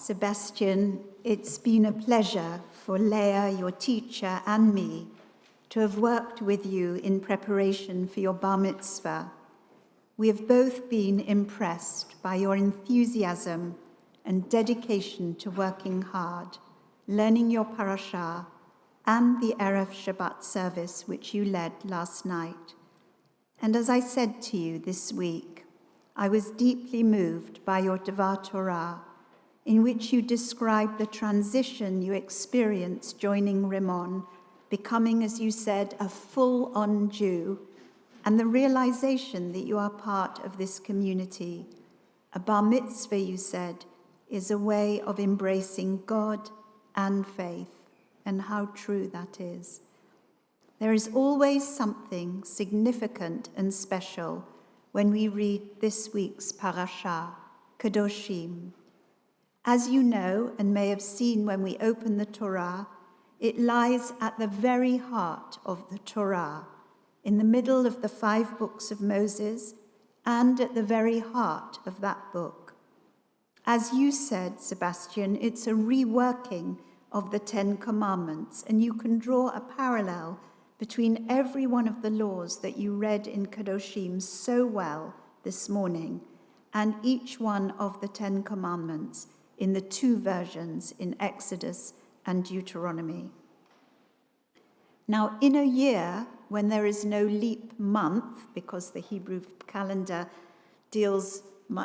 Sebastian, it's been a pleasure for Leah, your teacher, and me to have worked with you in preparation for your bar mitzvah. We have both been impressed by your enthusiasm and dedication to working hard, learning your parashah, and the Erev Shabbat service which you led last night. And as I said to you this week, I was deeply moved by your Devar Torah, in which you described the transition you experienced joining Rimon, becoming, as you said, a full-on Jew, and the realization that you are part of this community. A bar mitzvah, you said, is a way of embracing God and faith, and how true that is. There is always something significant and special when we read this week's parashah, Kedoshim. As you know and may have seen when we open the Torah, it lies at the very heart of the Torah, in the middle of the 5 books of Moses, and at the very heart of that book. As you said, Sebastian, it's a reworking of the 10 Commandments, and you can draw a parallel between every one of the laws that you read in Kedoshim so well this morning, and each one of the 10 Commandments in the 2 versions in Exodus and Deuteronomy. Now, in a year when there is no leap month, because the Hebrew calendar deals in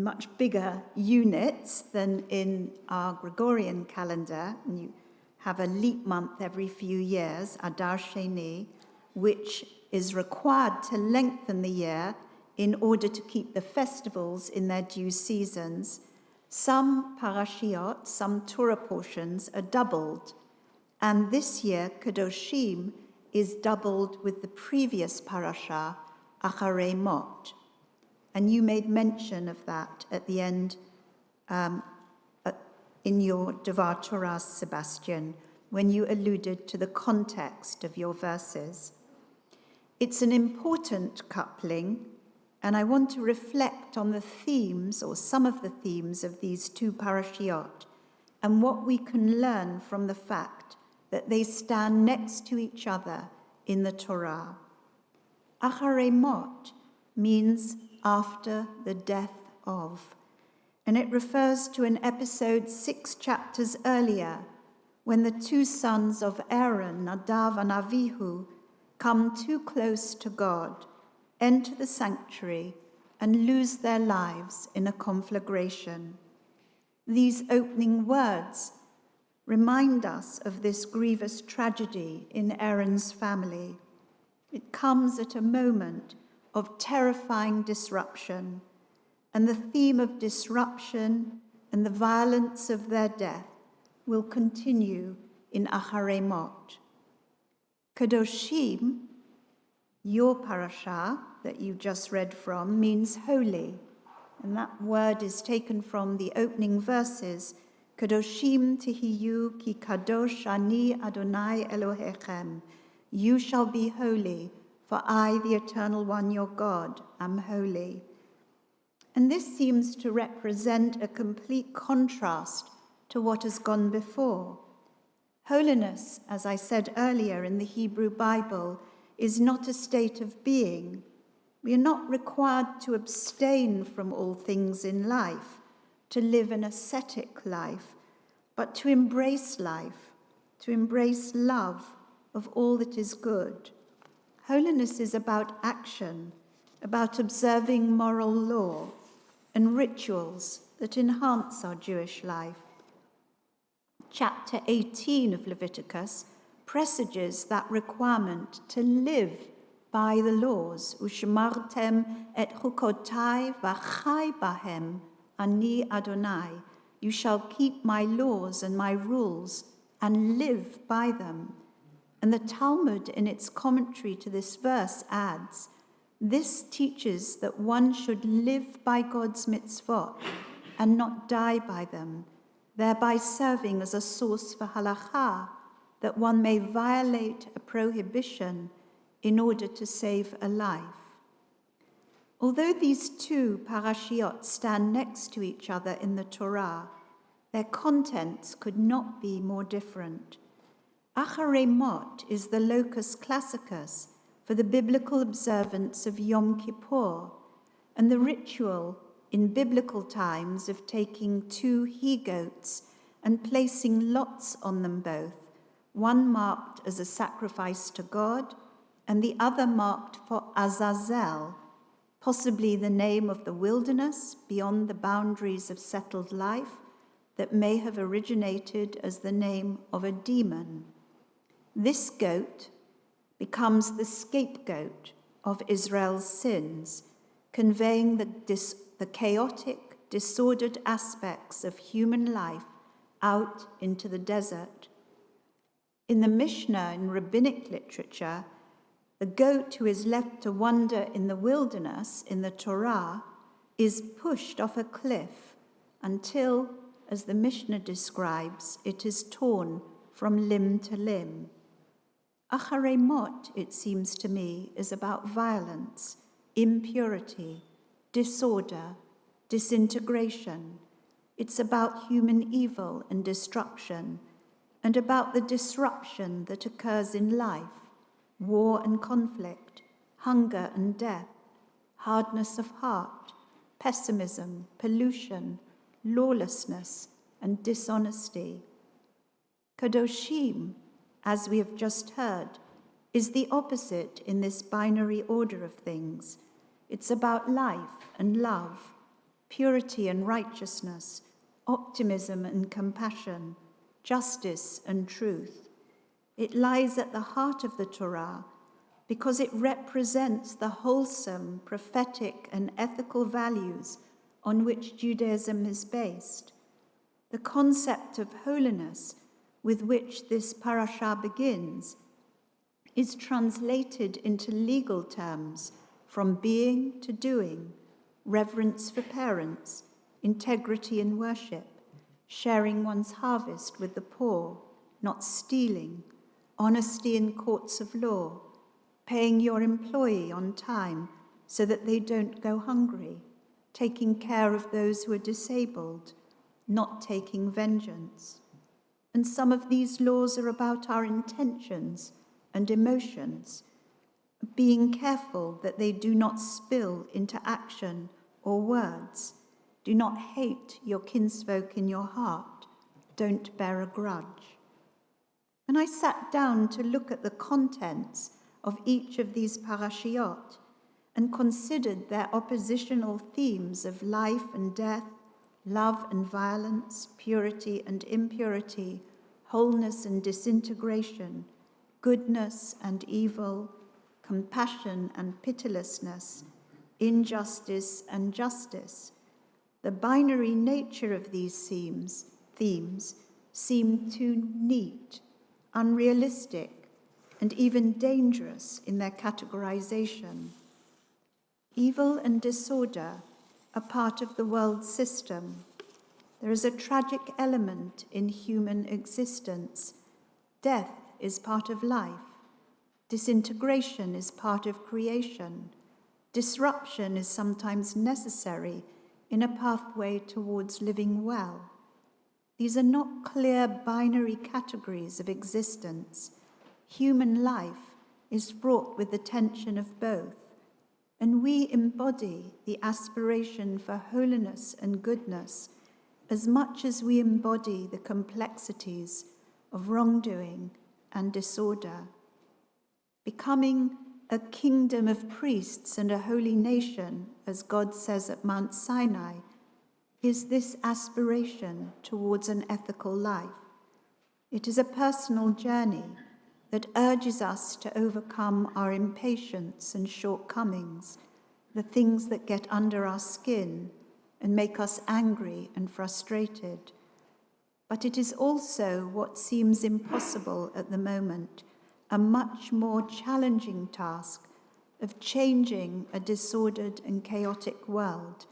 much bigger units than in our Gregorian calendar, and you have a leap month every few years, Adar Sheni, which is required to lengthen the year in order to keep the festivals in their due seasons. Some parashiot, some Torah portions, are doubled, and this year Kedoshim is doubled with the previous parashah, Acharey-Mot. And you made mention of that at the end in your Devar Torah, Sebastian, when you alluded to the context of your verses. It's an important coupling, and I want to reflect on the themes, or some of the themes, of these 2 parashiot, and what we can learn from the fact that they stand next to each other in the Torah. Acharey-Mot means after the death of, and it refers to an episode 6 chapters earlier, when the 2 sons of Aaron, Nadav and Avihu, come too close to God, enter the sanctuary, and lose their lives in a conflagration. These opening words remind us of this grievous tragedy in Aaron's family. It comes at a moment of terrifying disruption, and the theme of disruption and the violence of their death will continue in Acharey-Mot. Kedoshim, your parashah that you just read from, means holy, and that word is taken from the opening verses, Kedoshim tihiyu ki kadosh ani Adonai Elohechem. You shall be holy, for I, the Eternal One, your God, am holy. And this seems to represent a complete contrast to what has gone before. Holiness, as I said earlier in the Hebrew Bible, is not a state of being. We are not required to abstain from all things in life, to live an ascetic life, but to embrace life, to embrace love of all that is good. Holiness is about action, about observing moral law and rituals that enhance our Jewish life. Chapter 18 of Leviticus presages that requirement to live by the laws. Ushmartem et chukotai v'chai bahem ani Adonai. You shall keep my laws and my rules and live by them. And the Talmud, in its commentary to this verse, adds, this teaches that one should live by God's mitzvot and not die by them, thereby serving as a source for halakha, that one may violate a prohibition in order to save a life. Although these two parashiot stand next to each other in the Torah, their contents could not be more different. Acharey-Mot is the locus classicus for the biblical observance of Yom Kippur, and the ritual in biblical times of taking 2 he-goats and placing lots on them both, one marked as a sacrifice to God and the other marked for Azazel, possibly the name of the wilderness beyond the boundaries of settled life that may have originated as the name of a demon. This goat becomes the scapegoat of Israel's sins, conveying the chaotic, disordered aspects of human life out into the desert. In the Mishnah in rabbinic literature, the goat who is left to wander in the wilderness in the Torah is pushed off a cliff until, as the Mishnah describes, it is torn from limb to limb. Acharey-Mot, it seems to me, is about violence, impurity, disorder, disintegration. It's about human evil and destruction, and about the disruption that occurs in life, war and conflict, hunger and death, hardness of heart, pessimism, pollution, lawlessness, and dishonesty. Kedoshim, as we have just heard, is the opposite in this binary order of things. It's about life and love, purity and righteousness, optimism and compassion, justice and truth. It lies at the heart of the Torah because it represents the wholesome, prophetic, and ethical values on which Judaism is based. The concept of holiness with which this parasha begins is translated into legal terms from being to doing, reverence for parents, integrity in worship, sharing one's harvest with the poor, not stealing, honesty in courts of law, paying your employee on time so that they don't go hungry, taking care of those who are disabled, not taking vengeance. And some of these laws are about our intentions and emotions, being careful that they do not spill into action or words. Do not hate your kinsfolk in your heart. Don't bear a grudge. And I sat down to look at the contents of each of these parashiot and considered their oppositional themes of life and death, love and violence, purity and impurity, wholeness and disintegration, goodness and evil, compassion and pitilessness, injustice and justice. The binary nature of these themes seem too neat, unrealistic, and even dangerous in their categorization. Evil and disorder are part of the world system. There is a tragic element in human existence. Death is part of life. Disintegration is part of creation. Disruption is sometimes necessary in a pathway towards living well. These are not clear binary categories of existence. Human life is fraught with the tension of both, and we embody the aspiration for holiness and goodness as much as we embody the complexities of wrongdoing and disorder. Becoming a kingdom of priests and a holy nation, as God says at Mount Sinai, is this aspiration towards an ethical life. It is a personal journey that urges us to overcome our impatience and shortcomings, the things that get under our skin and make us angry and frustrated. But it is also what seems impossible at the moment, a much more challenging task of changing a disordered and chaotic world.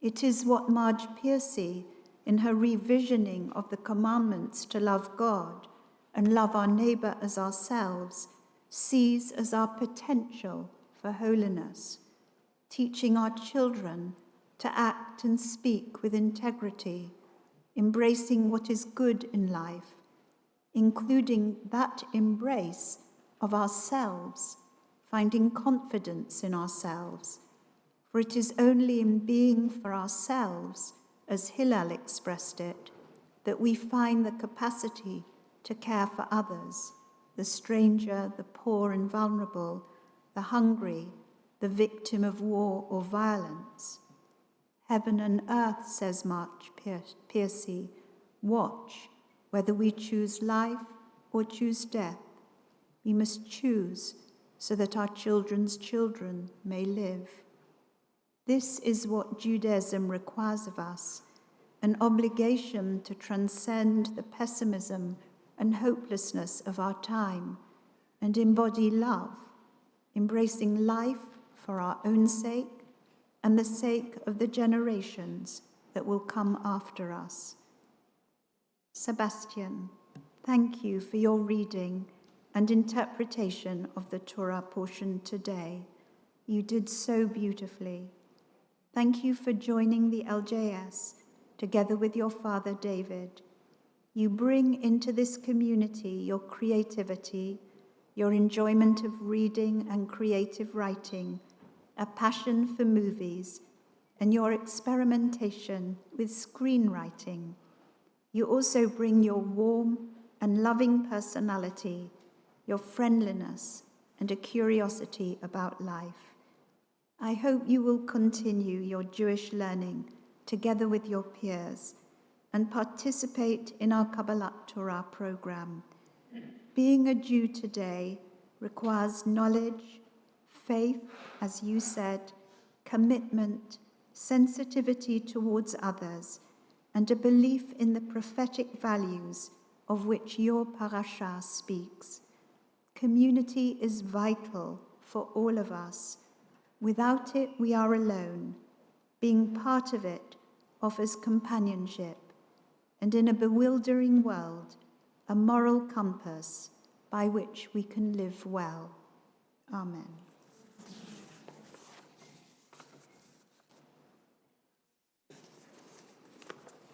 It is what Marge Piercy, in her revisioning of the commandments to love God and love our neighbor as ourselves, sees as our potential for holiness. teaching our children to act and speak with integrity, embracing what is good in life, including that embrace of ourselves, finding confidence in ourselves. For it is only in being for ourselves, as Hillel expressed it, that we find the capacity to care for others, the stranger, the poor and vulnerable, the hungry, the victim of war or violence. Heaven and earth, says March Piercy, watch whether we choose life or choose death. We must choose so that our children's children may live. This is what Judaism requires of us, an obligation to transcend the pessimism and hopelessness of our time and embody love, embracing life for our own sake and the sake of the generations that will come after us. Sebastian, thank you for your reading and interpretation of the Torah portion today. You did so beautifully. Thank you for joining the LJS together with your father David. You bring into this community your creativity, your enjoyment of reading and creative writing, a passion for movies, and your experimentation with screenwriting. You also bring your warm and loving personality, your friendliness, and a curiosity about life. I hope you will continue your Jewish learning together with your peers and participate in our Kabbalat Torah program. Being a Jew today requires knowledge, faith, as you said, commitment, sensitivity towards others, and a belief in the prophetic values of which your parasha speaks. Community is vital for all of us. Without it, we are alone. Being part of it offers companionship, and in a bewildering world, a moral compass by which we can live well. Amen.